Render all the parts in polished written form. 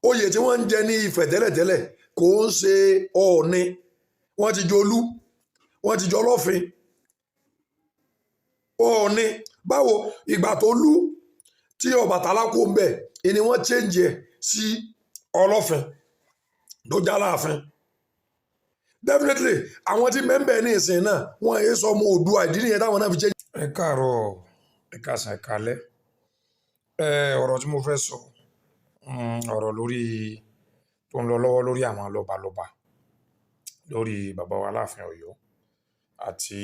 oyè tí wọ́n ń jẹ ní Ifẹ̀ tẹ́lẹ̀tẹ́lẹ̀ kò ń ṣe Ọọ̀ni, wọ́n ti jolú, wọ́n ti jọlọ́fin. Ọọ̀ni báwo ìgbà tó lú tí Ọbàtálá kó ń bẹ̀ ni wọ́n change ẹ̀ sí Ọlọ́fin ló já láàfin. Definitely àwọn tí mẹ́ńbẹ̀ ní ìsìn náà wọ́n yé sọ ọmọ Oòduà, ìdí nìyẹn táwọn náà fi change. Ẹ káàárọ̀, ẹ káàsán, ẹ káalẹ́. Ọ̀rọ̀ tí mo fẹ́ sọ ọ̀rọ̀ lórí tó ń lọ lọ́wọ́ lórí àwọn lọ́balọ́ba, lórí bàbá wa Aláàfin Ọ̀yọ́ àti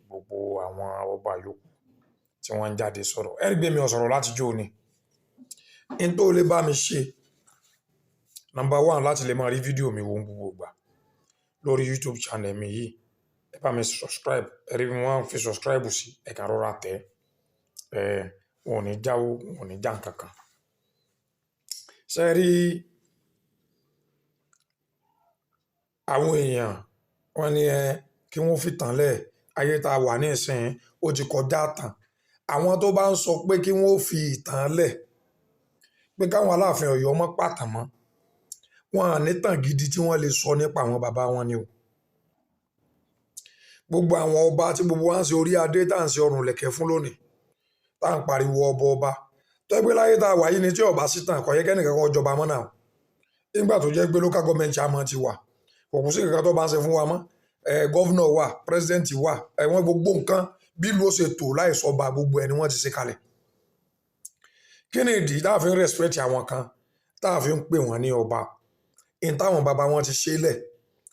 gbogbo àwọn ọba yòókù tí wọ́n ń jáde sọ̀rọ̀. Ẹ rí gbé mi ò sọ̀rọ̀ láti jó ni. In tó lè bá mi ṣe, number one, láti lè máa rí fídíò mi wo gbogbo ìgbà lórí YouTube channel mi yìí. Ẹ bá mi subscribe, ẹ rí mi wọ́n fi subscribe sí, ẹ kàn rọra tẹ̀. Wọn ò ní jáwó, wọn ò ní já nǹkan kan. Ṣé rí àwọn èèyàn wọ́n ní kí wọ́n fi tàn lẹ̀, ayé tá a wà ní ìsìn ó ti kọjá tán. Àwọn tó bá ń sọ pé kí wọ́n fi ìtàn lẹ̀, pé káwọn Aláàfin Ọ̀yọ́ mọ́ pàtàn mọ́, wọn à ní tàn gidi tí wọ́n lè sọ nípa àwọn bàbá wọn ni o. Gbogbo àwọn ọba tí gbogbo wa ń ṣe orí adé tá à ń ṣe ọrùn lẹ̀kẹ̀ fún lónìí, tá à ń pariwo ọba tó ẹgbẹ́ láyé tá a wà yìí ni tí ọba sí tàn kò yẹ kẹ́nìkan kan jọba mọ́ náà. Nígbà tó jẹ́ pé local government chairman ti wà, kò kù sí kankan tó bá ń ṣe fún wa mọ́. Governor wà, president wà, wọ́n gbogbo nǹkan bí ló ṣe tò láì sọba gbogbo ẹni wọ́n ti ṣe kalẹ̀. Kí ni ìdí tá a fi ń respect àwọn kan, tá a fi ń pè wọ́n ní ọba, in táwọn bàbá wọn ti ṣe lẹ̀?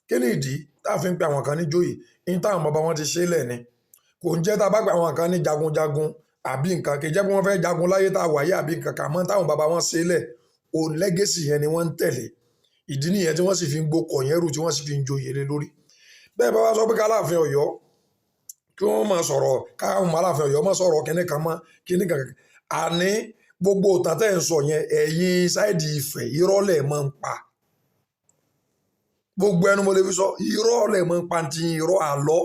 Kí ni ìdí tá a fi ń pè àwọn kan ní joyè, in táwọn bàbá wọn ti ṣe lẹ̀ ni? Kò ń jẹ́ tá a bá pè àwọn kan ní jagunjagun àbí nǹkan, kì í jẹ́ pé wọ́n fẹ́ jagun láyé tá a wáyé àbí nǹkan kan mọ́, táwọn bàbá wọn ṣe lẹ̀, o legacy yẹn ni wọ́n ń tẹ̀lé. Ìdí nìyẹn tí wọ́n sì fi ń gbókọ̀ yẹn rù, tí wọ́n sì fi ń joyè lé lórí. Bẹ́ẹ̀ bá wá sọ pé káláàfin Ọ̀yọ́ kí wọ́n máa sọ̀rọ̀, káwọn Aláàfin Ọ̀yọ́ máa sọ̀rọ̀ kíní kan mọ́, kíní kan. Àní gbogbo ìtàn tẹ́ ń sọ yẹn, ẹ̀yin sáìdì Ifẹ̀ irọ́ lẹ̀ máa ń pa. Gbogbo ẹnu mo lè fi sọ, irọ́ lẹ̀ máa ń pa, ti irọ́ àlọ́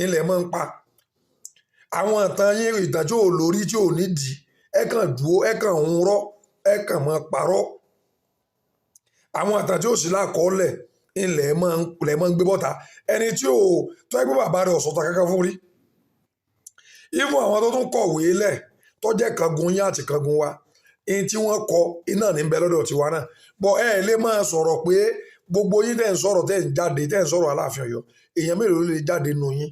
ilẹ̀ máa ń pa. Àwọn ìtàn yín, ìtàn tí ò lórí, tí ò nídìí, ẹ kàn dúró, ẹ kàn ń rọ́, ẹ kàn máa parọ́. Àwọn ìtàn tí ò sí lákọọ́lẹ̀ ilẹ̀ máa ń gbé bọ́ta. Ẹni tí ò tó ẹgbẹ́ bàbá rẹ̀ ọ̀sọ̀tà kankan fún rí. Even àwọn tó tún kọ̀wé lẹ̀ tó jẹ́ kangun yín àti kangun wa, in tí wọ́n kọ iná ní bẹ lọ́dọ̀ tiwa náà. Bọ̀ ẹ lè máa sọ̀rọ̀ pé gbogbo yín tẹ́ ń sọ̀rọ̀, tẹ́ ń jáde, tẹ́ ń sọ̀rọ̀ Aláàfin Ọ̀yọ́, èèyàn mélòó lè jáde nù yín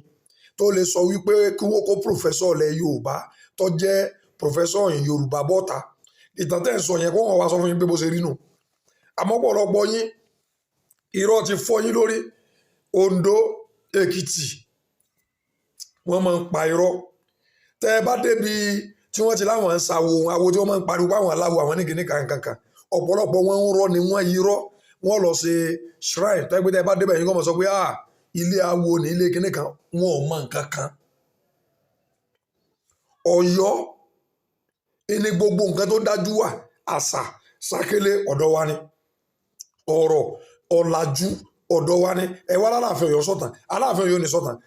tó lè sọ wípé kí wọ́n kó pòfẹ́sọ̀ ilẹ̀ Yorùbá tó jẹ́ pòfẹ́sọ̀ Yorùbá bọ́ta. Ìtàn tẹ́ ń sọ yẹn kó wọ́n wá sọ fún yín pé bó ṣe rí nù. Àmọ́ pọ̀lọpọ̀ yín irọ́ ti fọ́ yín lórí. Ondo, Èkìtì, wọ́n máa ń pa irọ́. Tẹ́ ẹ bá débi tí wọ́n ti láwọn ń sa awo tí wọ́n máa ń pariwo àwọn aláwo àwọn nígìní kankan, ọ̀pọ̀lọpọ̀ wọn ń rọ́ ni wọ́n yí rọ́. Wọ́n lọ ṣe shrine, tẹ́ ẹ bá débẹ̀ yín kọ́ mọ̀ sọ pé ilé awo ní ilé kíní kan, wọn ò mọ nǹkan kan. Ọ̀yọ́ ní gbogbo nǹkan tó dájú wà, àṣà sákélé ọ̀dọ̀ wa ni, ọ̀rọ̀ ọ̀làjú ọ̀dọ̀ wa ni. Ẹ wá Aláàfin Ọ̀yọ́ sọ̀tàn, Aláàfin Ọ̀yọ́ ni sọ̀tàn.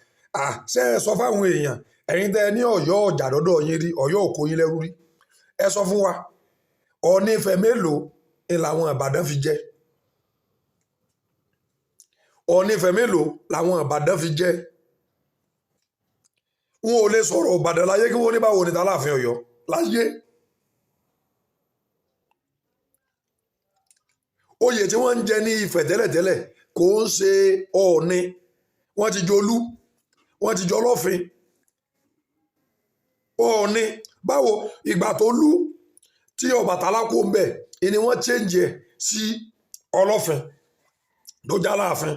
Ṣé ẹ sọ fáwọn èèyàn, ẹ̀yin tẹ́ ẹ ní Ọ̀yọ́ ọ̀jà dọ́dọ̀ yín rí, Ọ̀yọ́ òkò yín lẹ́rú rí? Ẹ sọ fún wa. Ọọ̀ni Ifẹ̀ mélòó ni làwọn Ìbàdàn fi jẹ? Ọọ̀ni Ifẹ̀ mélòó làwọn Ìbàdàn fi jẹ? Wọn ò lè sọ̀rọ̀ Ìbàdàn láyé kí wọ́n ní báwo ni t'Aláàfin Ọ̀yọ́ láyé. Oyè tí wọ́n ń jẹ ní Ifẹ̀ tẹ́lẹ̀tẹ́lẹ̀ kò ń ṣe Ọọ̀ni, wọ́n ti jolú, wọ́n ti jọlọ́fin. Ọọ̀ni báwo ìgbà tó lú tí Ọbàtálá kó ń bẹ̀ ni wọ́n change ẹ̀ sí Ọlọ́fin ló já láàfin.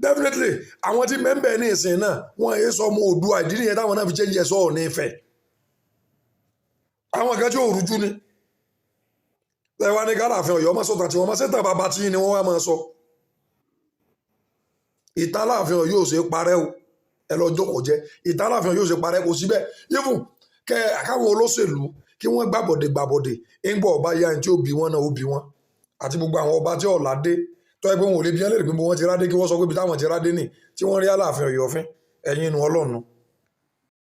Definitely àwọn tí mẹ́ńbẹ̀ ní ìsìn náà wọ́n yé sọ ọmọ Oòduà, ìdí nìyẹn táwọn náà fi change ẹ̀ sọ Ọọ̀ni Ifẹ̀. Àwọn kan tí ò rújú ni. Ẹ wá ní káláàfin Ọ̀yọ́ máa sọ̀tàn tí wọ́n máa ṣètàn bàbá tí ni wọ́n wá máa sọ. Ìtàn Aláàfin Ọ̀yọ́ ò ṣe parẹ́ o, ẹ lọ jókòó jẹ́. Ìtàn Aláàfin Ọ̀yọ́ ò ṣe parẹ́ kò síbẹ̀. Even àkáwọn olóṣèlú kí wọ́n gbàbọ̀dè ń gbọ́ ọba yá ẹni tí ó bí wọn náà ó bí wọn. Àti gbogbo àwọn ọba tí ọ̀làdé tó ẹgbẹ́ wọn ò lè bí wọn lè rí pé wọ́n ti rádé kí wọ́n sọ pé ibi táwọn ti rádé nì tí wọ́n rí Aláàfin Ọ̀yọ́ fín, ẹ̀yin inú Ọlọ́run.